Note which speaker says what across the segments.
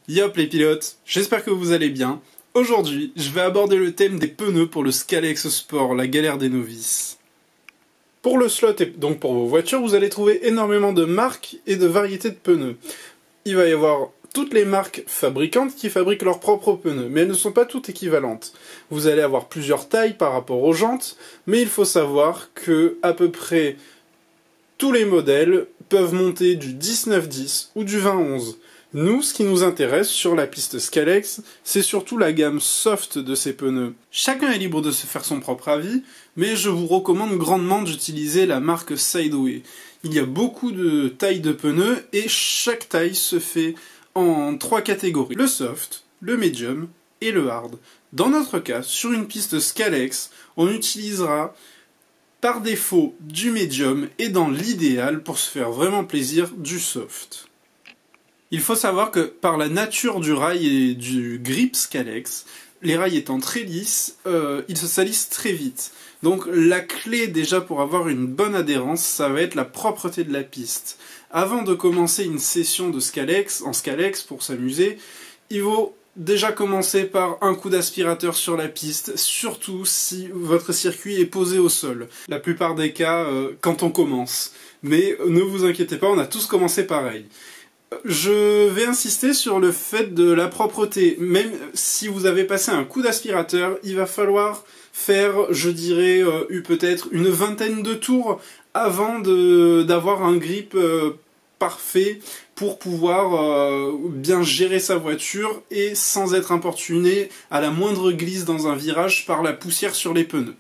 Speaker 1: Yop les pilotes, j'espère que vous allez bien. Aujourd'hui, je vais aborder le thème des pneus pour le Scalex Sport, la galère des novices. Pour le slot et donc pour vos voitures, vous allez trouver énormément de marques et de variétés de pneus. Il va y avoir toutes les marques fabricantes qui fabriquent leurs propres pneus, mais elles ne sont pas toutes équivalentes. Vous allez avoir plusieurs tailles par rapport aux jantes, mais il faut savoir que à peu près tous les modèles peuvent monter du 19-10 ou du 20-11. Nous, ce qui nous intéresse sur la piste Scalex, c'est surtout la gamme soft de ces pneus. Chacun est libre de se faire son propre avis, mais je vous recommande grandement d'utiliser la marque Sideway. Il y a beaucoup de tailles de pneus et chaque taille se fait en 3 catégories. Le soft, le medium et le hard. Dans notre cas, sur une piste Scalex, on utilisera par défaut du medium et dans l'idéal, pour se faire vraiment plaisir, du soft. Il faut savoir que par la nature du rail et du grip Scalex, les rails étant très lisses, ils se salissent très vite. Donc la clé déjà pour avoir une bonne adhérence, ça va être la propreté de la piste. Avant de commencer une session de Scalex, en Scalex pour s'amuser, il vaut déjà commencer par un coup d'aspirateur sur la piste, surtout si votre circuit est posé au sol. La plupart des cas, quand on commence. Mais ne vous inquiétez pas, on a tous commencé pareil. Je vais insister sur le fait de la propreté. Même si vous avez passé un coup d'aspirateur, il va falloir faire, je dirais, peut-être une vingtaine de tours avant d'avoir un grip parfait pour pouvoir bien gérer sa voiture et sans être importuné à la moindre glisse dans un virage par la poussière sur les pneus.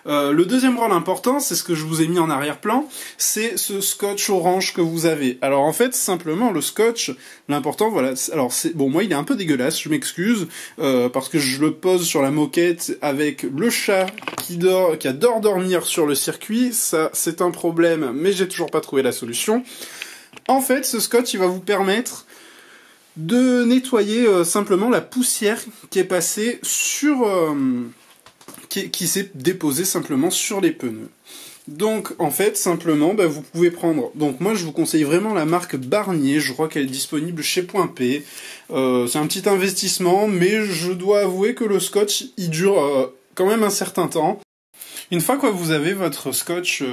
Speaker 1: Le deuxième rôle important, c'est ce que je vous ai mis en arrière-plan, c'est ce scotch orange que vous avez. Alors en fait, simplement, le scotch, l'important, voilà, alors c'est bon, moi il est un peu dégueulasse, je m'excuse, parce que je le pose sur la moquette avec le chat qui adore dormir sur le circuit, ça c'est un problème, mais j'ai toujours pas trouvé la solution. En fait, ce scotch, il va vous permettre de nettoyer simplement la poussière qui est passée sur... qui s'est déposée simplement sur les pneus. Donc, en fait, simplement, vous pouvez prendre... Donc, moi, je vous conseille vraiment la marque Barnier. Je crois qu'elle est disponible chez Point P. C'est un petit investissement, mais je dois avouer que le scotch, il dure quand même un certain temps. Une fois que vous avez votre scotch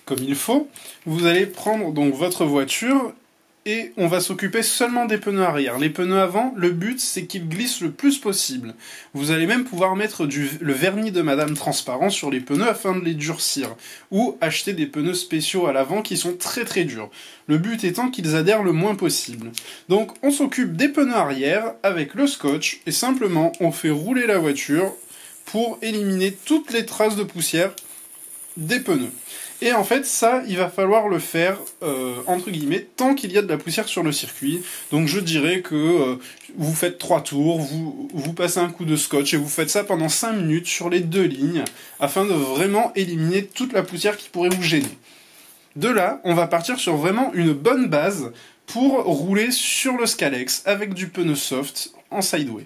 Speaker 1: comme il faut, vous allez prendre donc votre voiture et on va s'occuper seulement des pneus arrière. Les pneus avant, le but c'est qu'ils glissent le plus possible. Vous allez même pouvoir mettre le vernis de madame transparent sur les pneus afin de les durcir. Ou acheter des pneus spéciaux à l'avant qui sont très très durs. Le but étant qu'ils adhèrent le moins possible. Donc on s'occupe des pneus arrière avec le scotch et simplement on fait rouler la voiture pour éliminer toutes les traces de poussière des pneus. Et en fait, ça, il va falloir le faire, entre guillemets, tant qu'il y a de la poussière sur le circuit. Donc je dirais que vous faites 3 tours, vous passez un coup de scotch et vous faites ça pendant 5 minutes sur les 2 lignes, afin de vraiment éliminer toute la poussière qui pourrait vous gêner. De là, on va partir sur vraiment une bonne base pour rouler sur le Scalex avec du pneu soft en sideway.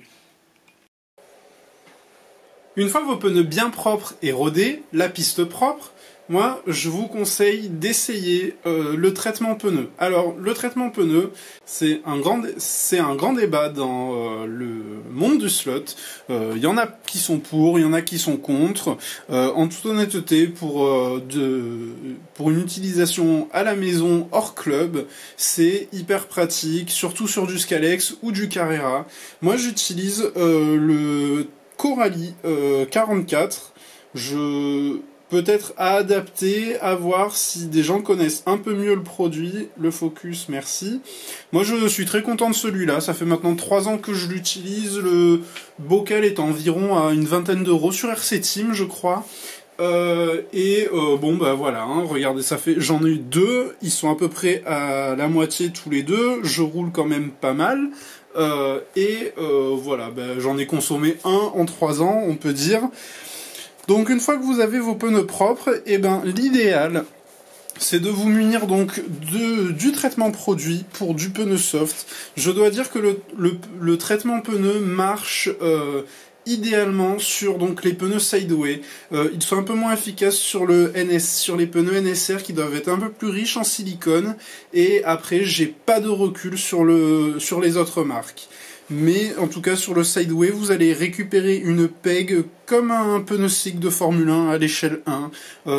Speaker 1: Une fois vos pneus bien propres et rodés, la piste propre, moi, je vous conseille d'essayer le traitement pneu. Alors, le traitement pneu, c'est un grand débat dans le monde du slot. Il y en a qui sont pour, il y en a qui sont contre. En toute honnêteté, pour une utilisation à la maison hors club, c'est hyper pratique, surtout sur du Scalex ou du Carrera. Moi, j'utilise le Coralie 44. Peut-être à adapter, à voir si des gens connaissent un peu mieux le produit. Le Focus, merci. Moi, je suis très content de celui-là. Ça fait maintenant 3 ans que je l'utilise. Le bocal est environ à une vingtaine d'euros sur RC Team, je crois. Voilà, hein, regardez, j'en ai eu 2. Ils sont à peu près à la moitié tous les deux. Je roule quand même pas mal. Voilà, j'en ai consommé un en 3 ans, on peut dire. Donc une fois que vous avez vos pneus propres, l'idéal c'est de vous munir donc du traitement produit pour du pneu soft. Je dois dire que le traitement pneu marche idéalement sur donc les pneus Sideway. Ils sont un peu moins efficaces sur sur les pneus NSR qui doivent être un peu plus riches en silicone. Et après, j'ai pas de recul sur les autres marques. Mais en tout cas sur le Sideway, vous allez récupérer une peg comme un pneu slick de Formule 1 à l'échelle 1.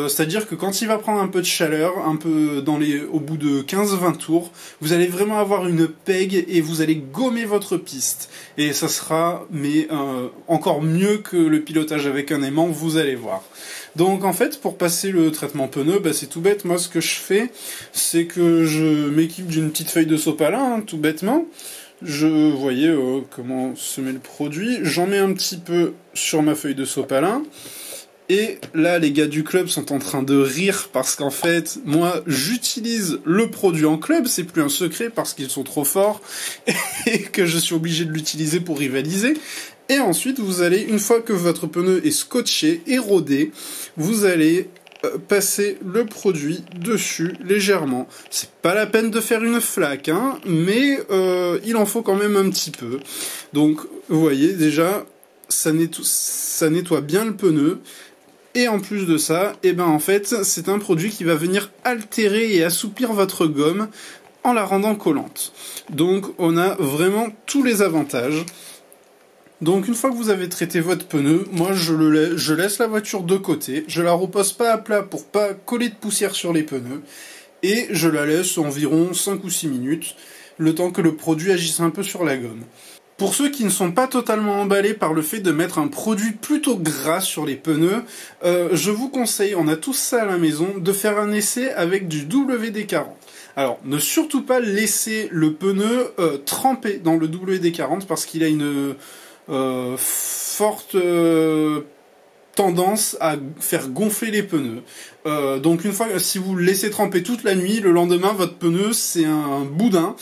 Speaker 1: C'est-à-dire que quand il va prendre un peu de chaleur, un peu au bout de 15-20 tours, vous allez vraiment avoir une peg et vous allez gommer votre piste. Et ça sera encore mieux que le pilotage avec un aimant, vous allez voir. Donc en fait, pour passer le traitement pneu, c'est tout bête. Moi, ce que je fais, c'est que je m'équipe d'une petite feuille de sopalin, hein, tout bêtement. Voyez comment se met le produit. J'en mets un petit peu sur ma feuille de sopalin. Et là, les gars du club sont en train de rire parce qu'en fait, moi, j'utilise le produit en club. C'est plus un secret parce qu'ils sont trop forts et que je suis obligé de l'utiliser pour rivaliser. Et ensuite, vous allez, une fois que votre pneu est scotché et rodé, vous allez passer le produit dessus légèrement. C'est pas la peine de faire une flaque, hein, mais il en faut quand même un petit peu. Donc, vous voyez, déjà, ça nettoie bien le pneu. Et en plus de ça, en fait, c'est un produit qui va venir altérer et assouplir votre gomme en la rendant collante. Donc, on a vraiment tous les avantages. Donc une fois que vous avez traité votre pneu, moi je laisse la voiture de côté, je la repose pas à plat pour pas coller de poussière sur les pneus, et je la laisse environ 5 ou 6 minutes, le temps que le produit agisse un peu sur la gomme. Pour ceux qui ne sont pas totalement emballés par le fait de mettre un produit plutôt gras sur les pneus, je vous conseille, on a tous ça à la maison, de faire un essai avec du WD-40. Alors, ne surtout pas laisser le pneu tremper dans le WD-40 parce qu'il a une forte tendance à faire gonfler les pneus. Donc une fois, si vous le laissez tremper toute la nuit, le lendemain, votre pneu, c'est un boudin.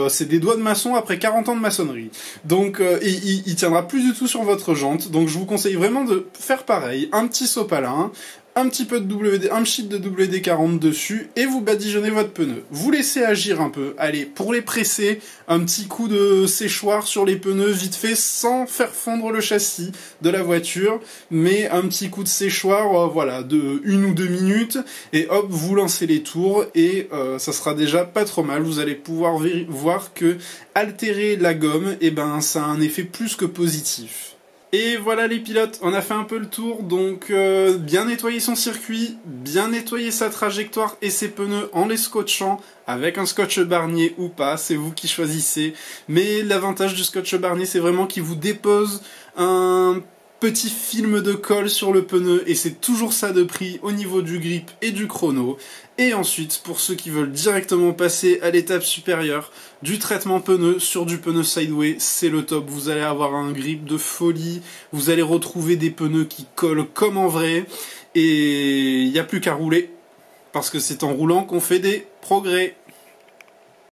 Speaker 1: C'est des doigts de maçon après 40 ans de maçonnerie. Donc il tiendra plus du tout sur votre jante. Donc je vous conseille vraiment de faire pareil. Un petit sopalin, un petit peu de un sheet de WD-40 dessus, et vous badigeonnez votre pneu. Vous laissez agir un peu. Allez, pour les presser, un petit coup de séchoir sur les pneus vite fait, sans faire fondre le châssis de la voiture, mais un petit coup de séchoir, voilà, de 1 ou 2 minutes, et hop, vous lancez les tours, et ça sera déjà pas trop mal. Vous allez pouvoir voir que altérer la gomme, ça a un effet plus que positif. Et voilà les pilotes, on a fait un peu le tour, donc bien nettoyer son circuit, bien nettoyer sa trajectoire et ses pneus en les scotchant, avec un scotch Barnier ou pas, c'est vous qui choisissez. Mais l'avantage du scotch Barnier, c'est vraiment qu'il vous dépose un petit film de colle sur le pneu, et c'est toujours ça de prix au niveau du grip et du chrono. Et ensuite, pour ceux qui veulent directement passer à l'étape supérieure du traitement pneu sur du pneu Sideway, c'est le top. Vous allez avoir un grip de folie, vous allez retrouver des pneus qui collent comme en vrai, et il n'y a plus qu'à rouler, parce que c'est en roulant qu'on fait des progrès.